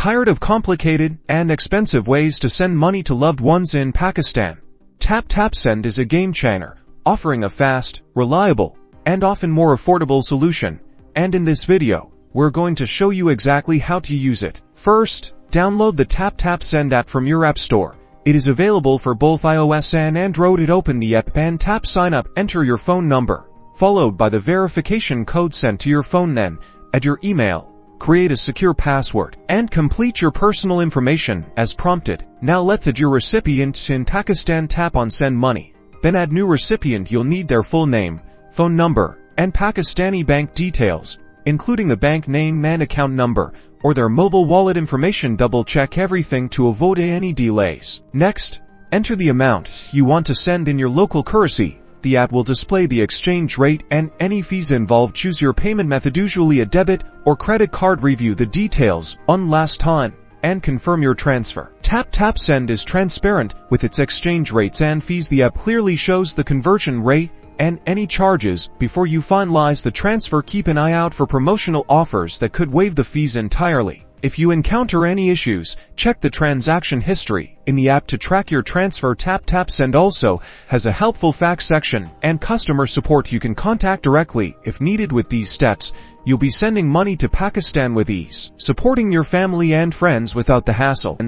Tired of complicated and expensive ways to send money to loved ones in Pakistan? Taptap Send is a game changer, offering a fast, reliable, and often more affordable solution. And in this video, we're going to show you exactly how to use it. First, download the Taptap Send app from your app store. It is available for both iOS and Android. Open the app and tap Sign Up. Enter your phone number, followed by the verification code sent to your phone. Then, add your email, create a secure password, and complete your personal information as prompted. Now let's add your recipient in Pakistan. Tap on Send Money. Then add new recipient. You'll need their full name, phone number, and Pakistani bank details, including the bank name and account number, or their mobile wallet information. Double check everything to avoid any delays. Next, enter the amount you want to send in your local currency. The app will display the exchange rate and any fees involved. Choose your payment method, usually a debit or credit card. Review the details one last time and confirm your transfer. Taptap Send is transparent with its exchange rates and fees. The app clearly shows the conversion rate and any charges before you finalize the transfer. Keep an eye out for promotional offers that could waive the fees entirely. If you encounter any issues, check the transaction history in the app to track your transfer. Taptap Send also has a helpful fax section and customer support you can contact directly if needed. With these steps, you'll be sending money to Pakistan with ease, supporting your family and friends without the hassle.